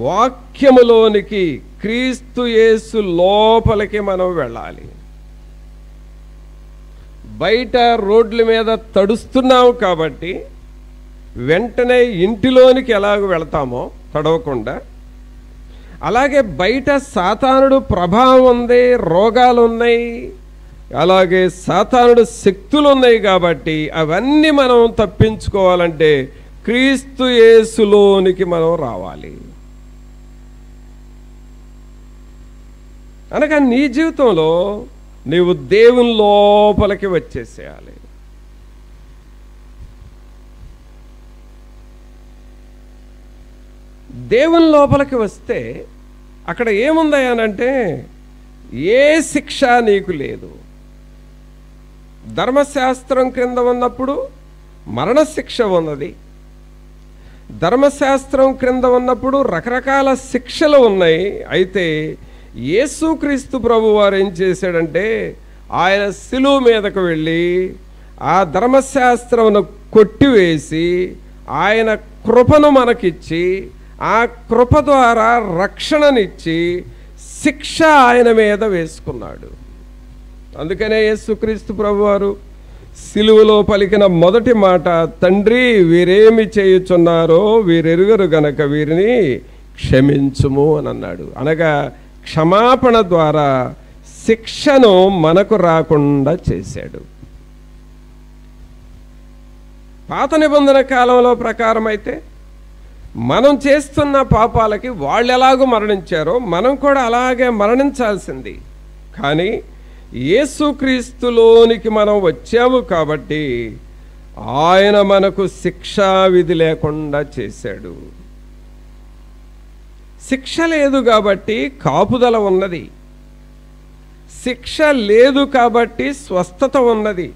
వాక్యములోనికి క్రీస్తు యేసు లోపలికి మనం వెళ్ళాలి. బయట రోడ్ల మీద తడుస్తున్నాం కాబట్టి వెంటనే ఇంటిలోనికి ఎలాగ వెళ్తామో తడవకుండా, అలాగే బయట సాతానుడు ప్రభావం ఉంది, రోగాలు ఉన్నాయి, అలాగే సాతానుడు శక్తులు ఉన్నాయి. కాబట్టి అవన్నీ మనం తప్పించుకోవాలంటే క్రీస్తు యేసులోనికి మనం రావాలి. అనగా నీ జీవితంలో నీవు దేవుని లోపలికి వచ్చేసేయాలి. దేవుని లోపలికి వస్తే అక్కడ ఏముందయ్యానంటే ఏ శిక్ష నీకు లేదు. ధర్మశాస్త్రం క్రింద ఉన్నప్పుడు మరణశిక్ష ఉన్నది. ధర్మశాస్త్రం క్రింద ఉన్నప్పుడు రకరకాల శిక్షలు ఉన్నాయి. అయితే యేసుక్రీస్తు ప్రభువారు ఏం చేశాడంటే ఆయన శిలువ మీదకు వెళ్ళి ఆ ధర్మశాస్త్రమును కొట్టివేసి ఆయన కృపను మనకిచ్చి ఆ కృప ద్వారా రక్షణనిచ్చి శిక్ష ఆయన మీద వేసుకున్నాడు. అందుకనే యేసుక్రీస్తు ప్రభువారు సిలువలో పలికిన మొదటి మాట, తండ్రి వీరేమి చేయుచున్నారో వీరెరుగరు గనక వీరిని క్షమించుము అని అన్నాడు. అనగా క్షమాపణ ద్వారా శిక్షను మనకు రాకుండా చేశాడు. పాత నిబంధన కాలంలో ప్రకారం అయితే మనం చేస్తున్న పాపాలకి వాళ్ళు ఎలాగో మరణించారో మనం కూడా అలాగే మరణించాల్సింది. కానీ యేసుక్రీస్తులోనికి మనం వచ్చాము కాబట్టి ఆయన మనకు శిక్షా విధి లేకుండా చేశాడు. శిక్ష లేదు కాబట్టి కాపుదల ఉన్నది. శిక్ష లేదు కాబట్టి స్వస్థత ఉన్నది.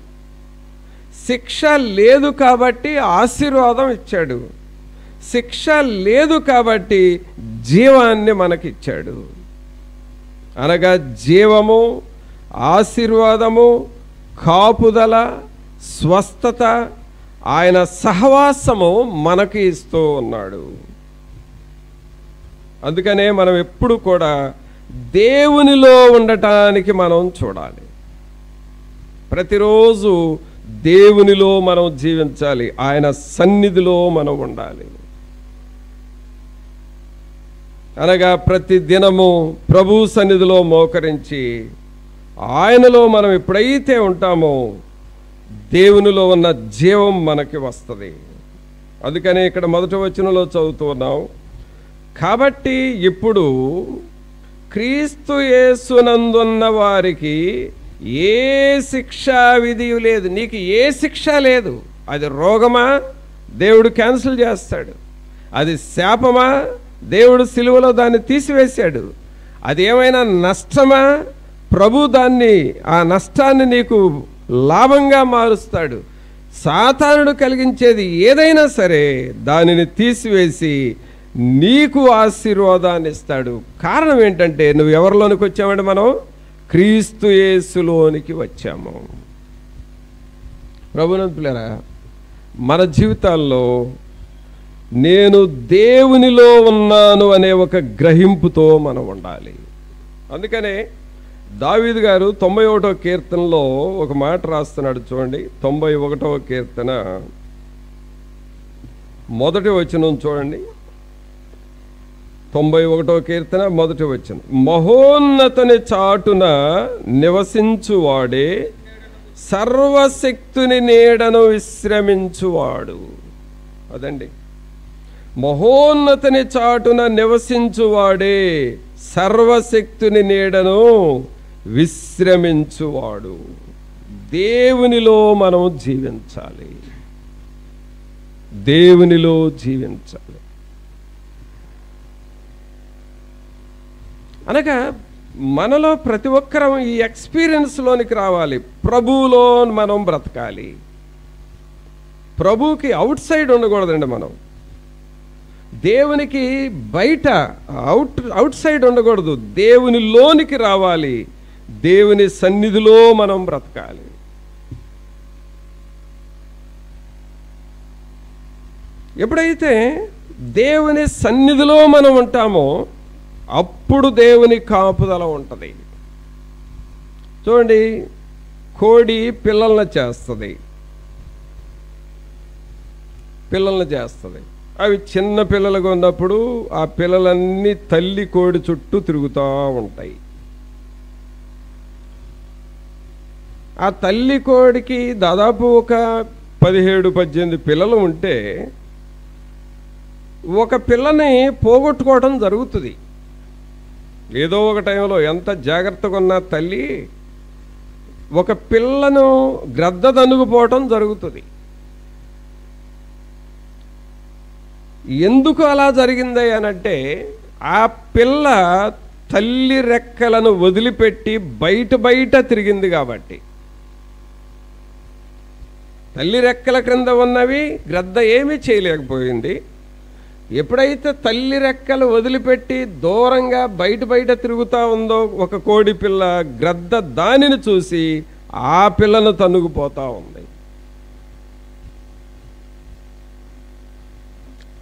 శిక్ష లేదు కాబట్టి ఆశీర్వాదం ఇచ్చాడు. శిక్ష లేదు కాబట్టి జీవాన్ని మనకిచ్చాడు. అనగా జీవము, ఆశీర్వాదము, కాపుదల, స్వస్థత, ఆయన సహవాసము మనకి ఇస్తూ ఉన్నాడు. అందుకనే మనం ఎప్పుడు కూడా దేవునిలో ఉండటానికి మనం చూడాలి. ప్రతిరోజు దేవునిలో మనం జీవించాలి. ఆయన సన్నిధిలో మనం ఉండాలి. అనగా ప్రతి దినము ప్రభు సన్నిధిలో మోకరించి ఆయనలో మనం ఎప్పుడైతే ఉంటామో దేవునిలో ఉన్న జీవం మనకి వస్తుంది. అందుకనే ఇక్కడ మొదటి వచనంలో చదువుతున్నాం, కాబట్టి ఇప్పుడు క్రీస్తు యేసునందున్న వారికి ఏ శిక్షా విధి లేదు. నీకు ఏ శిక్ష లేదు. అది రోగమా, దేవుడు క్యాన్సిల్ చేస్తాడు. అది శాపమా, దేవుడు సిలువలో దాన్ని తీసివేశాడు. అది ఏమైనా నష్టమా, ప్రభు దాన్ని, ఆ నష్టాన్ని నీకు లాభంగా మారుస్తాడు. సాతానుడు కలిగించేది ఏదైనా సరే దానిని తీసివేసి నీకు ఆశీర్వాదాన్ని ఇస్తాడు. కారణం ఏంటంటే నువ్వు ఎవరిలోనికి వచ్చామంటే మనం క్రీస్తు యేసులోనికి వచ్చాము. ప్రభునంతులారా, మన జీవితాల్లో నేను దేవునిలో ఉన్నాను అనే ఒక గ్రహింపుతో మనం ఉండాలి. అందుకనే దావీదు గారు 91వ కీర్తనలో ఒక మాట రాస్తున్నాడు చూడండి. 91వ కీర్తన మొదటి వచనం చూడండి. 91వ కీర్తన మొదటి వచనం, మహోన్నతుని చాటున నివసించువాడే సర్వశక్తుని నీడను విశ్రమించువాడు. అదండి, మహోన్నతుని చాటున నివసించువాడే సర్వశక్తుని నీడను విశ్రమించువాడు. దేవునిలో మనం జీవించాలి. దేవునిలో జీవించాలి అనగా మనలో ప్రతి ఒక్కరం ఈ ఎక్స్పీరియన్స్లోనికి రావాలి. ప్రభువులో మనం బ్రతకాలి. ప్రభువుకి అవుట్ సైడ్ ఉండకూడదండి. మనం దేవునికి బయట అవుట్ సైడ్ ఉండకూడదు. దేవునిలోనికి రావాలి. దేవుని సన్నిధిలో మనం బ్రతకాలి. ఎప్పుడైతే దేవుని సన్నిధిలో మనం ఉంటామో అప్పుడు దేవుని కాపుదల ఉంటుంది. చూడండి, కోడి పిల్లల్ని చేస్తుంది. అవి చిన్న పిల్లలుగా ఉన్నప్పుడు ఆ పిల్లలన్నీ తల్లి కోడి చుట్టూ తిరుగుతూ ఉంటాయి. ఆ తల్లి కోడికి దాదాపు ఒక 17-18 పిల్లలు ఉంటే ఒక పిల్లని పోగొట్టుకోవడం జరుగుతుంది. ఏదో ఒక టైంలో ఎంత జాగ్రత్తగా ఉన్న తల్లి ఒక పిల్లను గ్రద్ద తనుగుపోవటం జరుగుతుంది. ఎందుకు అలా జరిగింది అనంటే, ఆ పిల్ల తల్లి రెక్కలను వదిలిపెట్టి బయట తిరిగింది కాబట్టి. తల్లి రెక్కల క్రింద ఉన్నవి గ్రద్ద ఏమీ చేయలేకపోయింది. ఎప్పుడైతే తల్లి రెక్కలు వదిలిపెట్టి దూరంగా బయట తిరుగుతూ ఉందో ఒక కోడి పిల్ల, గ్రద్ద దానిని చూసి ఆ పిల్లను తన్నుకుపోతూ ఉంది.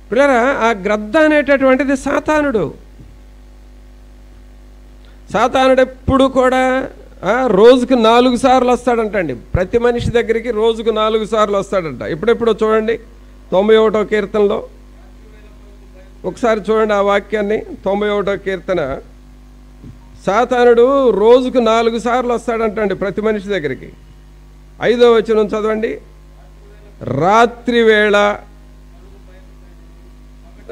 పిల్లరా, ఆ గ్రద్ద అనేటటువంటిది సాతానుడు. ఎప్పుడు కూడా రోజుకు 4 సార్లు వస్తాడంటండి. ప్రతి మనిషి దగ్గరికి రోజుకు 4 సార్లు వస్తాడంట. ఎప్పుడెప్పుడో చూడండి 91వ కీర్తనలో ఒకసారి చూడండి ఆ వాక్యాన్ని. 91వ కీర్తన, సాతానుడు రోజుకు 4 సార్లు వస్తాడంటండి ప్రతి మనిషి దగ్గరికి. 5వ వచనం చదవండి. రాత్రి వేళ,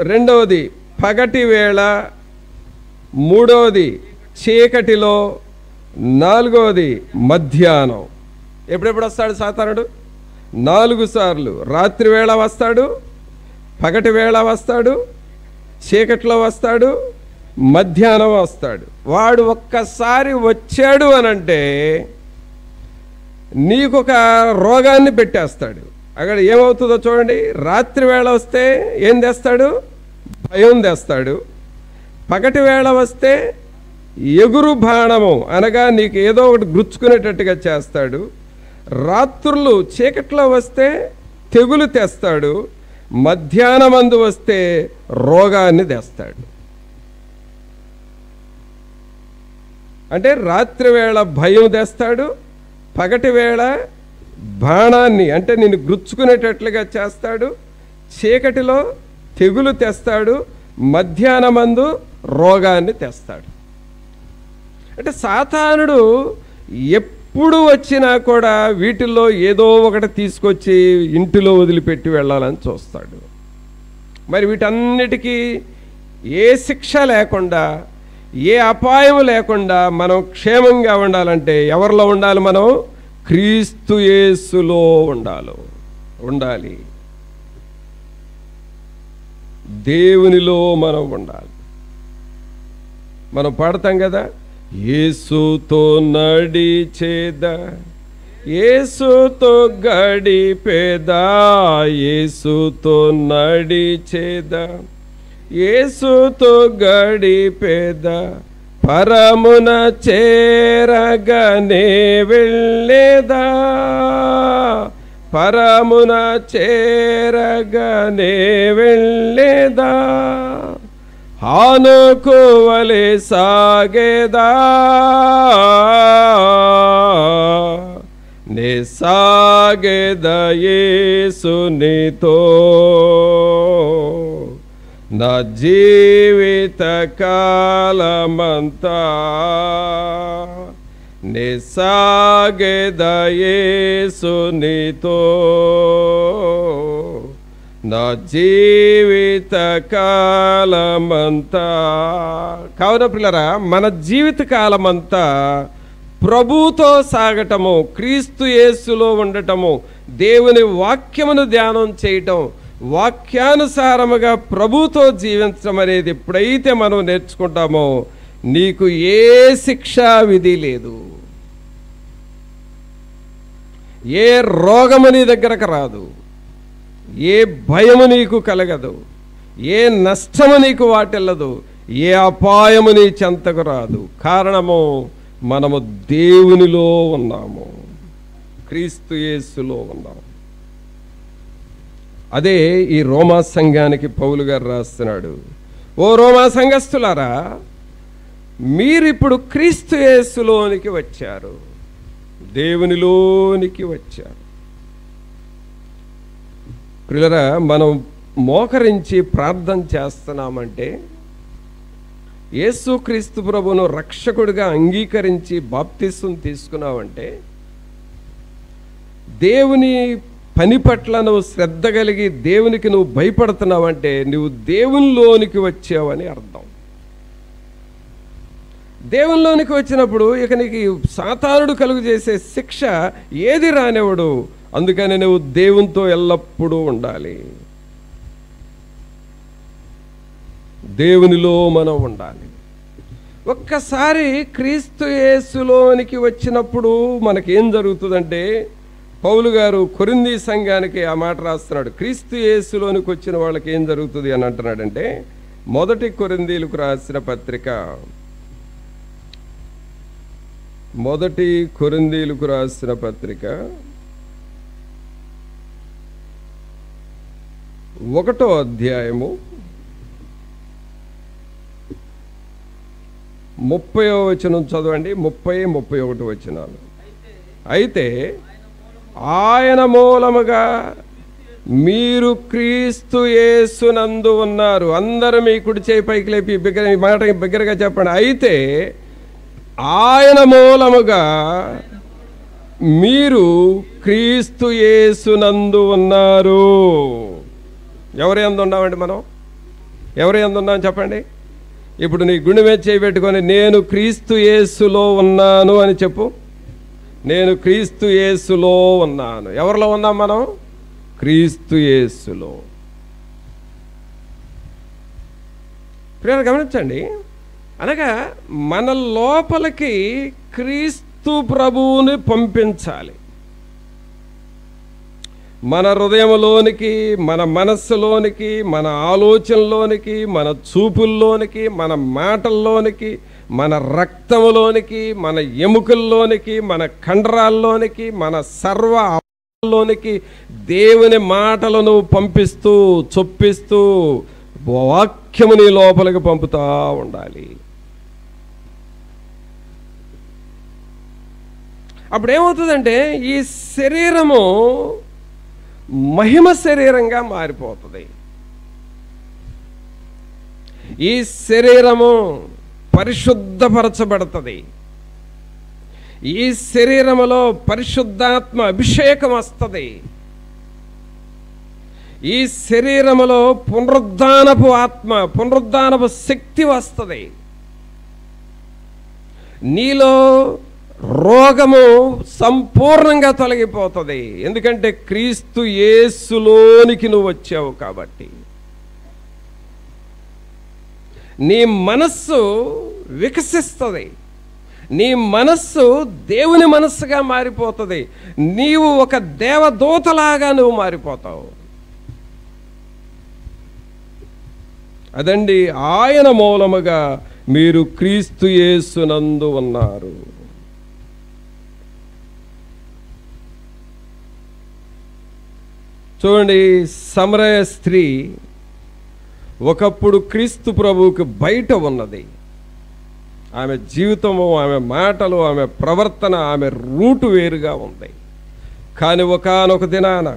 2వది పగటి వేళ, 3వది చీకటిలో, 4వది మధ్యాహ్నం. ఎప్పుడెప్పుడు వస్తాడు సాతానుడు? 4 సార్లు. రాత్రి వేళ వస్తాడు, పగటి వేళ వస్తాడు, చీకట్లో వస్తాడు, మధ్యాహ్నం వస్తాడు. వాడు ఒక్కసారి వచ్చాడు అనంటే నీకొక రోగాన్ని పెట్టేస్తాడు. అక్కడ ఏమవుతుందో చూడండి. రాత్రి వేళ వస్తే ఏం తెస్తాడు? భయం తెస్తాడు. పగటి వేళ వస్తే ఎగురు బాణము అనగా నీకు ఏదో ఒకటి గుచ్చుకునేటట్టుగా చేస్తాడు. రాత్రులు చీకట్లో వస్తే తెగులు తెస్తాడు. మధ్యాహ్నమందు వస్తే రోగాన్ని తెస్తాడు. అంటే రాత్రి వేళ భయం తెస్తాడు, పగటి వేళ బాణాన్ని అంటే నిన్ను గుచ్చుకునేటట్లుగా చేస్తాడు, చీకటిలో తెగులు తెస్తాడు, మధ్యాహ్నమందు రోగాన్ని తెస్తాడు. అంటే సాతానుడు ఎప్పుడు వచ్చినా కూడా వీటిల్లో ఏదో ఒకటి తీసుకొచ్చి ఇంటిలో వదిలిపెట్టి వెళ్ళాలని చూస్తాడు. మరి వీటన్నిటికీ ఏ శిక్ష లేకుండా, ఏ అపాయం లేకుండా మనం క్షేమంగా ఉండాలంటే ఎవరిలో ఉండాలి? మనం క్రీస్తు యేసులో ఉండాలి. దేవునిలో మనం ఉండాలి. మనం పాడతాం కదా, యేసుతో నడిచేదా, యేసుతో గడిపేదా, యేసుతో నడిచేదా, యేసుతో గడిపేదా, పరమున చేరగనే వెళ్ళేదా, పరమున చేరగనే వెళ్ళేదా, హానోకు వలె సాగేదా, నే సాగేదా యేసునితో, నా జీవిత కాలమంతా నే సాగేదా యేసునితో, నా జీవిత కాలమంతా. కావున పిల్లరా, మన జీవిత కాలమంతా ప్రభువుతో సాగటము, క్రీస్తు యేసులో ఉండటము, దేవుని వాక్యమును ధ్యానం చేయటం, వాక్యానుసారముగా ప్రభువుతో జీవించడం అనేది ఎప్పుడైతే మనం నేర్చుకుంటామో నీకు ఏ శిక్షా విధి లేదు, ఏ రోగము నీ దగ్గరకు రాదు, ఏ భయము నీకు కలగదు, ఏ నష్టము నీకు వాటిల్లదు, ఏ అపాయము నీ చెంతకు రాదు. కారణము మనము దేవునిలో ఉన్నాము, క్రీస్తు యేసులో ఉన్నాము. అదే ఈ రోమా సంఘానికి పౌలు గారు రాస్తున్నాడు. ఓ రోమా సంఘస్థులారా, మీరిప్పుడు క్రీస్తు యేసులోనికి వచ్చారు, దేవునిలోనికి వచ్చారు. ప్రియులారా, మనం మోకరించి ప్రార్థన చేస్తున్నామంటే, యేసుక్రీస్తు ప్రభువును రక్షకుడిగా అంగీకరించి బాప్తిసం తీసుకున్నావంటే, దేవుని పని పట్ల నువ్వు శ్రద్ధ కలిగి దేవునికి నువ్వు భయపడుతున్నావంటే నువ్వు దేవునిలోనికి వచ్చావని అర్థం. దేవునిలోనికి వచ్చినప్పుడు ఇక నీకు సాతానుడు కలుగు చేసే శిక్ష ఏది రానివ్వడు. అందుకని నువ్వు దేవునితో ఎల్లప్పుడూ ఉండాలి, దేవునిలో మనం ఉండాలి. ఒక్కసారి క్రీస్తు యేసులోనికి వచ్చినప్పుడు మనకేం జరుగుతుందంటే, పౌలు గారు కొరింథీ సంఘానికి ఆ మాట రాస్తున్నాడు. క్రీస్తు యేసులోనికి వచ్చిన వాళ్ళకి ఏం జరుగుతుంది అని అంటున్నాడంటే, మొదటి కొరింథీలకు రాసిన పత్రిక 1వ అధ్యాయము 30వ వచనం చదవండి. 30, 31 వచనాలు. అయితే ఆయన మూలముగా మీరు క్రీస్తు యేసునందు ఉన్నారు. అందరూ మీ కుడి చేయి పైకి లేపి ఈ మాట బిగ్గరగా చెప్పండి. అయితే ఆయన మూలముగా మీరు క్రీస్తు యేసునందు ఉన్నారు. ఎవరి యందు ఉన్నామండి మనం? ఎవరి యందు ఉన్నామని చెప్పండి. ఇప్పుడు నీ గుండె మీద చేయి పెట్టుకొని నేను క్రీస్తు యేసులో ఉన్నాను అని చెప్పు. నేను క్రీస్తు యేసులో ఉన్నాను. ఎవరిలో ఉన్నాం మనం? క్రీస్తు యేసులో. ప్రియులారా గమనించండి, అనగా మన లోపలికి క్రీస్తు ప్రభువుని పంపించాలి. మన హృదయంలోనికి, మన మనస్సులోనికి, మన ఆలోచనలోనికి, మన చూపుల్లోనికి, మన మాటల్లోనికి, మన రక్తంలోనికి, మన ఎముకల్లోనికి, మన కండరాల్లోనికి, మన సర్వ అవయవాల్లోనికి దేవుని మాటలను పంపిస్తూ చొప్పిస్తూ వాక్యము నీ లోపలికి పంపుతా ఉండాలి. అప్పుడు ఏమవుతుందంటే ఈ శరీరము మహిమ శరీరంగా మారిపోతుంది. ఈ శరీరము పరిశుద్ధపరచబడుతుంది. ఈ శరీరములో పరిశుద్ధాత్మ అభిషేకం వస్తుంది. ఈ శరీరములో పునరుద్ధానపు ఆత్మ, పునరుద్ధానపు శక్తి వస్తుంది. నీలో రోగము సంపూర్ణంగా తొలగిపోతుంది. ఎందుకంటే క్రీస్తు యేసులోనికి నువ్వు వచ్చావు కాబట్టి. నీ మనస్సు వికసిస్తుంది. నీ మనస్సు దేవుని మనస్సుగా మారిపోతుంది. నీవు ఒక దేవదూతలాగా నువ్వు మారిపోతావు. అదండి, ఆయన మూలముగా మీరు క్రీస్తు యేసునందు ఉన్నారు. చూడండి, సమరయ స్త్రీ ఒకప్పుడు క్రీస్తు ప్రభువుకి బయట ఉన్నది. ఆమె జీవితము, ఆమె మాటలు, ఆమె ప్రవర్తన, ఆమె రూటు వేరుగా ఉంది. కానీ ఒకానొక దినాన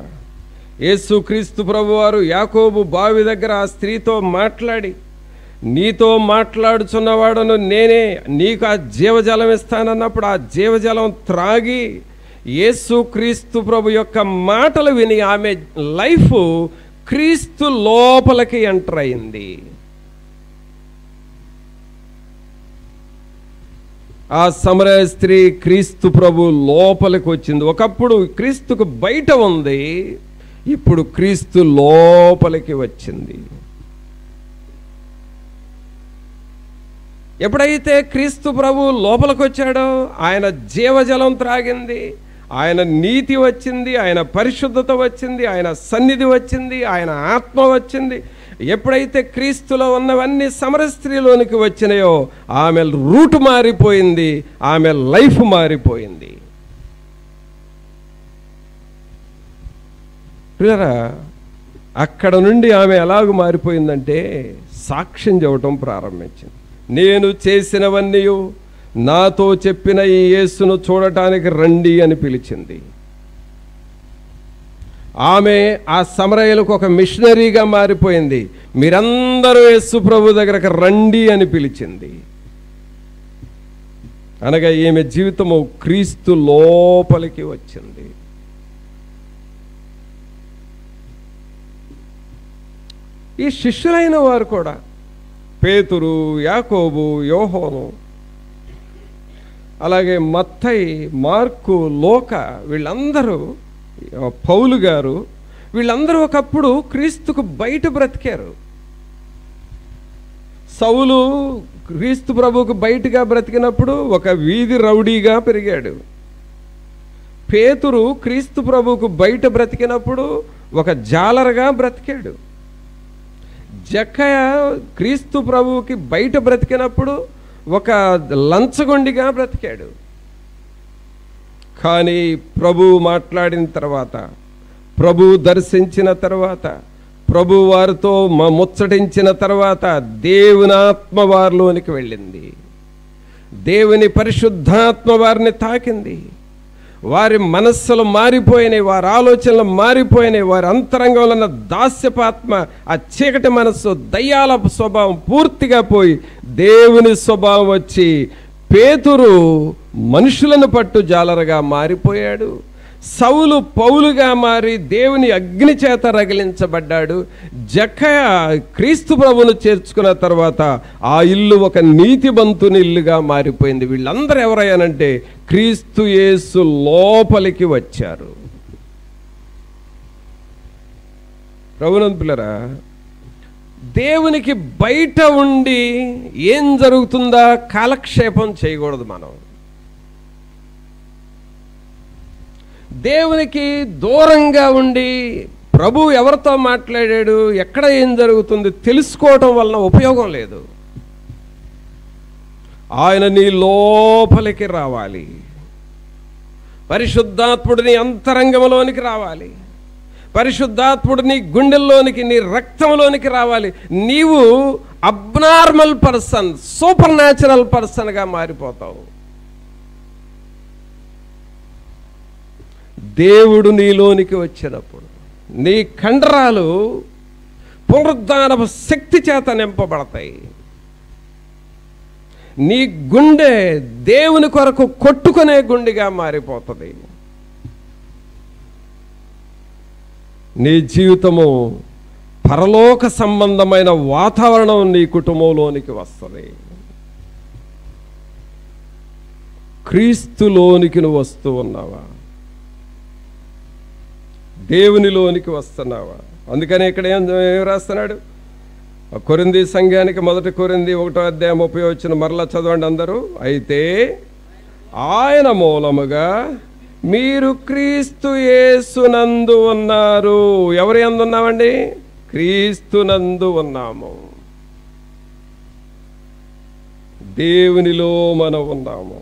యేసుక్రీస్తు ప్రభువారు యాకోబు బావి దగ్గర ఆ స్త్రీతో మాట్లాడి, నీతో మాట్లాడుచున్నవాడను నేనే, నీకు ఆ జీవజలం ఇస్తానన్నప్పుడు ఆ జీవజలం త్రాగి యేసుక్రీస్తు ప్రభు యొక్క మాటలు విని ఆమె లైఫ్ క్రీస్తు లోపలికి ఎంటర్ అయింది. ఆ సమరయ స్త్రీ క్రీస్తు ప్రభు లోపలికి వచ్చింది. ఒకప్పుడు క్రీస్తుకు బయట ఉంది, ఇప్పుడు క్రీస్తు లోపలికి వచ్చింది. ఎప్పుడైతే క్రీస్తు ప్రభు లోపలికి వచ్చాడో ఆయన జీవజలం త్రాగింది, ఆయన నీతి వచ్చింది, ఆయన పరిశుద్ధత వచ్చింది, ఆయన సన్నిధి వచ్చింది, ఆయన ఆత్మ వచ్చింది. ఎప్పుడైతే క్రీస్తులో ఉన్నవన్నీ సమరయ స్త్రీలోనికి వచ్చినాయో ఆమె రూట్ మారిపోయింది, ఆమె లైఫ్ మారిపోయింది. ప్రియరా, అక్కడ నుండి ఆమె ఎలాగ మారిపోయిందంటే సాక్ష్యం చెప్పటం ప్రారంభించింది. నేను చేసినవన్నీ నాతో చెప్పిన ఈ యేసును చూడటానికి రండి అని పిలిచింది. ఆమె ఆ సమరయులకు ఒక మిషనరీగా మారిపోయింది. మీరందరూ యేసు ప్రభు దగ్గరకు రండి అని పిలిచింది. అనగా ఈమె జీవితము క్రీస్తు లోపలికి వచ్చింది. ఈ శిష్యులైన వారు కూడా పేతురు, యాకోబు, యోహోను, అలాగే మత్తయి, మార్కు, లోకా, వీళ్ళందరూ, పౌలు గారు, వీళ్ళందరూ ఒకప్పుడు క్రీస్తుకు బయట బ్రతికారు. సౌలు క్రీస్తు ప్రభువుకు బయటగా బ్రతికినప్పుడు ఒక వీధి రౌడీగా పెరిగాడు. పేతురు క్రీస్తు ప్రభువుకు బయట బ్రతికినప్పుడు ఒక జాలరగా బ్రతికాడు. జక్కయ్య క్రీస్తు ప్రభువుకి బయట బ్రతికినప్పుడు ఒక లంచగొండిగా బ్రతికాడు. కానీ ప్రభువు మాట్లాడిన తర్వాత, ప్రభువు దర్శించిన తర్వాత, ప్రభు వారితో ముచ్చటించిన తర్వాత దేవుని ఆత్మ వారిలోనికి వెళ్ళింది. దేవుని పరిశుద్ధాత్మ వారిని తాకింది. వారి మనస్సులు మారిపోయినాయి, వారి ఆలోచనలు మారిపోయినాయి. వారి అంతరంగంలో ఉన్న దాస్యపాత్మ, ఆ చీకటి మనస్సు, దయ్యాల స్వభావం పూర్తిగా పోయి దేవుని స్వభావం వచ్చి పేతురు మనుషులను పట్టు జాలరగా మారిపోయాడు. సౌలు పౌలుగా మారి దేవుని అగ్ని చేత రగిలించబడ్డాడు. జక్కయ్య క్రీస్తు ప్రభువును చేర్చుకున్న తర్వాత ఆ ఇల్లు ఒక నీతిమంతుని ఇల్లుగా మారిపోయింది. వీళ్ళందరూ ఎవరయ్యానంటే క్రీస్తు యేసు లోపలికి వచ్చారు. ప్రభునందు పిల్లరా, దేవునికి బయట ఉండి ఏం జరుగుతుందా కాలక్షేపం చేయకూడదు. మనం దేవునికి దూరంగా ఉండి ప్రభు ఎవరితో మాట్లాడాడు, ఎక్కడ ఏం జరుగుతుంది తెలుసుకోవటం వలన ఉపయోగం లేదు. ఆయన నీ లోపలికి రావాలి. పరిశుద్ధాత్ముడు నీ అంతరంగంలోనికి రావాలి. పరిశుద్ధాత్ముడు నీ గుండెల్లోనికి, నీ రక్తంలోనికి రావాలి. నీవు అబ్నార్మల్ పర్సన్, సూపర్ న్యాచురల్ పర్సన్గా మారిపోతావు. దేవుడు నీలోనికి వచ్చినప్పుడు నీ కండరాలు పునరుద్ధానపు శక్తి చేత నింపబడతాయి. నీ గుండె దేవుని కొరకు కొట్టుకునే గుండెగా మారిపోతుంది. నీ జీవితము పరలోక సంబంధమైన వాతావరణం నీ కుటుంబంలోనికి వస్తుంది. క్రీస్తులోనికి నువ్వు వస్తూ ఉన్నావా? దేవునిలోనికి వస్తున్నావా? అందుకని ఇక్కడ ఏం రాస్తున్నాడు? కొరింథీ సంఘానికి 1 కొరింథీ 1:30 మరలా చదవండి అందరూ. అయితే ఆయన మూలముగా మీరు క్రీస్తు యేసునందు ఉన్నారు. ఎవరి యందు ఉన్నామండి? క్రీస్తునందు ఉన్నాము. దేవునిలో మనం ఉన్నాము.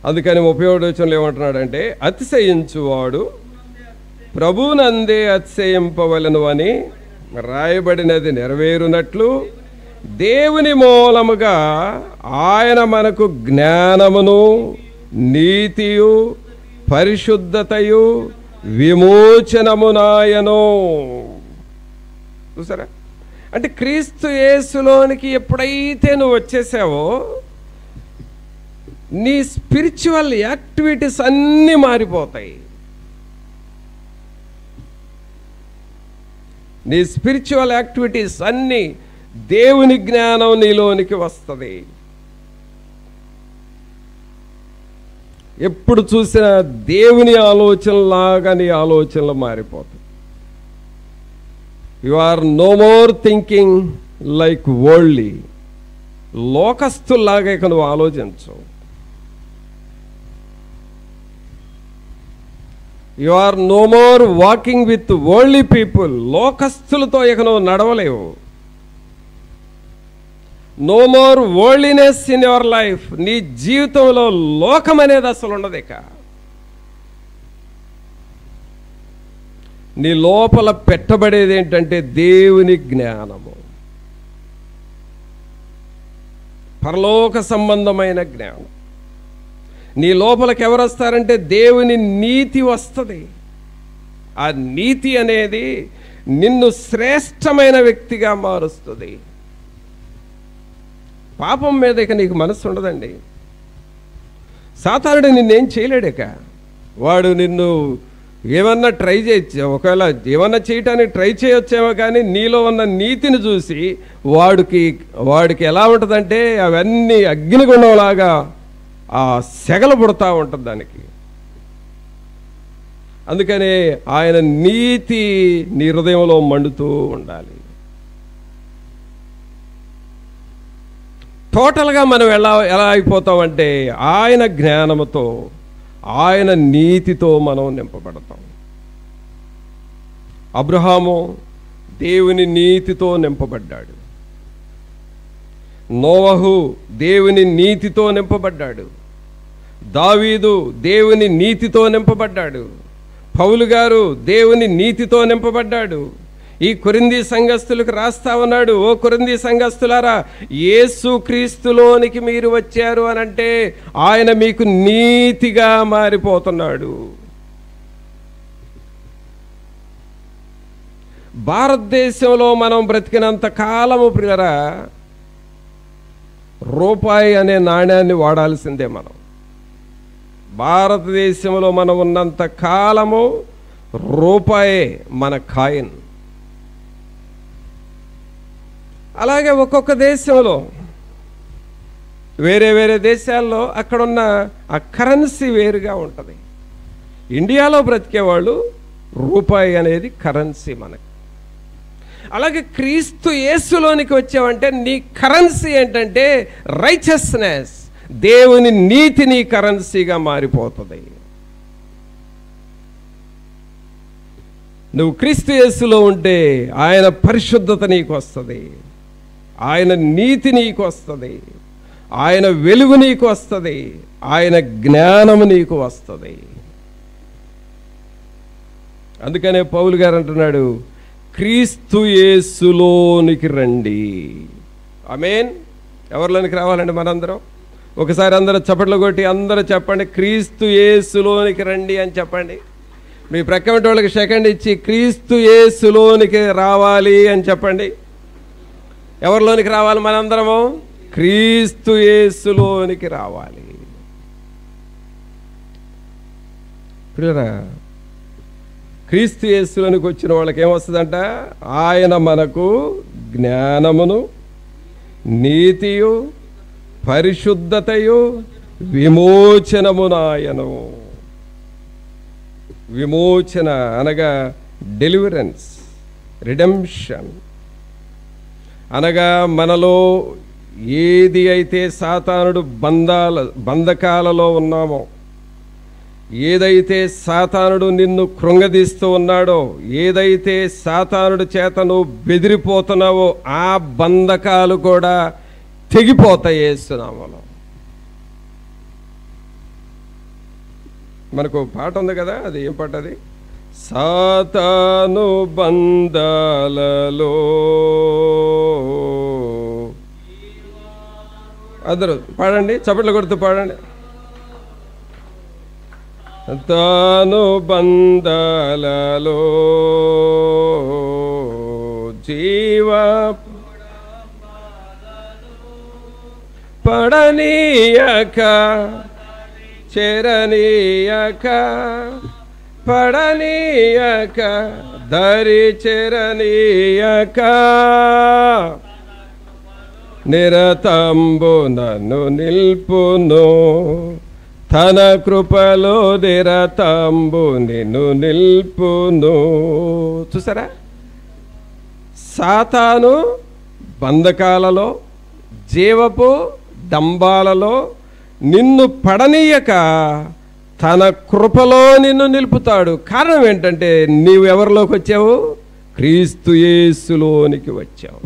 అందుకని 31 ఏమంటున్నాడంటే, అతిశయించువాడు ప్రభువునందే అతిశయింపవలను అని రాయబడినది నెరవేరునట్లు దేవుని మూలముగా ఆయన మనకు జ్ఞానమును, నీతియు, పరిశుద్ధతయు, విమోచనమునాయను. చూసారా? అంటే క్రీస్తు యేసులోనికి ఎప్పుడైతే నువ్వు వచ్చేసావో నీ స్పిరిచువల్ యాక్టివిటీస్ అన్నీ మారిపోతాయి. నీ స్పిరిచువల్ యాక్టివిటీస్ అన్నీ, దేవుని జ్ఞానం నీలోనికి వస్తుంది. ఎప్పుడు చూసినా దేవుని ఆలోచనలాగా నీ ఆలోచనలు మారిపోతాయి. You are no more thinking like worldly. లోకస్తుల్లాగా ఇక నువ్వు ఆలోచించు. You are no more walking with worldly people. లోకస్తులతో ఇక నువ్వు నడవలేవు. No more worldliness in your life. నీ జీవితంలో లోకం అనేది అసలు ఉండదు. ఇక నీ లోపల పెట్టబడేది ఏంటంటే దేవుని జ్ఞానము, పరలోక సంబంధమైన జ్ఞానం. నీ లోపలికి ఎవరు వస్తారంటే దేవుని నీతి వస్తుంది. ఆ నీతి అనేది నిన్ను శ్రేష్టమైన వ్యక్తిగా మారుస్తుంది. పాపం మీద ఇక నీకు మనసు ఉండదండి. సాతానుడు నిన్నేం చేయలేడక. వాడు నిన్ను ఏమన్నా ట్రై చేయొచ్చు, ఒకవేళ ఏమన్నా చేయటానికి ట్రై చేయొచ్చేమో, కానీ నీలో ఉన్న నీతిని చూసి వాడికి ఎలా ఉంటుందంటే అవన్నీ అగ్నిగుండంలాగా ఆ సెగలు పుడతా ఉంటుంది దానికి. అందుకనే ఆయన నీతి నీ హృదయంలో మండుతూ ఉండాలి. టోటల్గా మనం ఎలా అయిపోతామంటే ఆయన జ్ఞానముతో, ఆయన నీతితో మనం నింపబడతాం. అబ్రహాము దేవుని నీతితో నింపబడ్డాడు. నోవహు దేవుని నీతితో నింపబడ్డాడు. దావీదు దేవుని నీతితో నింపబడ్డాడు. పౌలు గారు దేవుని నీతితో నింపబడ్డాడు. ఈ కొరింథీ సంఘస్థులకు రాస్తా ఉన్నాడు, ఓ కొరింథీ సంఘస్థులారా, యేసు క్రీస్తులోనికి మీరు వచ్చారు అనంటే ఆయన మీకు నీతిగా మారిపోతున్నాడు. భారతదేశంలో మనం బ్రతికినంత కాలము ప్రియరా రూపాయి అనే నాణ్యాన్ని వాడాల్సిందే. మనం భారతదేశంలో మనం ఉన్నంత కాలము రూపాయే మన కాయిన్. అలాగే ఒక్కొక్క దేశంలో వేరే వేరే దేశాల్లో అక్కడున్న ఆ కరెన్సీ వేరుగా ఉంటుంది. ఇండియాలో బ్రతికేవాళ్ళు రూపాయి అనేది కరెన్సీ మనకి. అలాగే క్రీస్తు యేసులోనికి వచ్చావంటే నీ కరెన్సీ ఏంటంటే రైచియస్నెస్, దేవుని నీతి నీ కరెన్సీగా మారిపోతుంది. నువ్వు క్రీస్తు యేసులో ఉంటే ఆయన పరిశుద్ధత నీకు వస్తుంది, ఆయన నీతి నీకు వస్తుంది, ఆయన వెలుగు నీకు వస్తుంది, ఆయన జ్ఞానము నీకు వస్తుంది. అందుకనే పౌలు గారు అంటున్నాడు, క్రీస్తు యేసులోనికి రండి. ఆమేన్. ఎవరిలోనికి రావాలండి మనందరం? ఒకసారి అందరూ చప్పట్లు కొట్టి అందరూ చెప్పండి, క్రీస్తు యేసులోనికి రండి అని చెప్పండి. మీ ప్రక్క వాళ్ళకి సెకండ్ ఇచ్చి క్రీస్తు యేసులోనికి రావాలి అని చెప్పండి. ఎవరిలోనికి రావాలి మనందరము? క్రీస్తు యేసులోనికి రావాలి. ప్రియరా, క్రీస్తు యేసులోనికి వచ్చిన వాళ్ళకి ఏమొస్తుందంట? ఆయన మనకు జ్ఞానమును, నీతియు, పరిశుద్ధతయు, విమోచనమునాయను. విమోచన అనగా డెలివరెన్స్, రిడెంప్షన్ అనగా మనలో ఏది అయితే సాతానుడు బంధకాలలో ఉన్నామో, ఏదైతే సాతానుడు నిన్ను కృంగదీస్తూ ఉన్నాడో, ఏదైతే సాతానుడు చేత నువ్వు బెదిరిపోతున్నావో ఆ బంధకాలు కూడా తెగిపోతాయి యేసునామములో. మనకు పాట ఉంది కదా, అది ఏం పాట? అది సాతాను బంధాలలో. అందరూ పాడండి, చప్పట్లు కొడుతూ పాడండి. తాను బంధాలలో జీవ పడనీయక, చెరనీయక, పడనీయక, దరి చెరనీయక, నిరతంబు నన్ను నిల్పును, తన కృపలో నిరతంబు నిన్ను నిల్పును. చూసారా, సాతాను బంధకాలలో, జీవపు డంబాలలో నిన్ను పడనీయక తన కృపలో నిన్ను నిలుపుతాడు. కారణం ఏంటంటే నీవు ఎవరిలోకి వచ్చావు? క్రీస్తు యేసులోనికి వచ్చావు.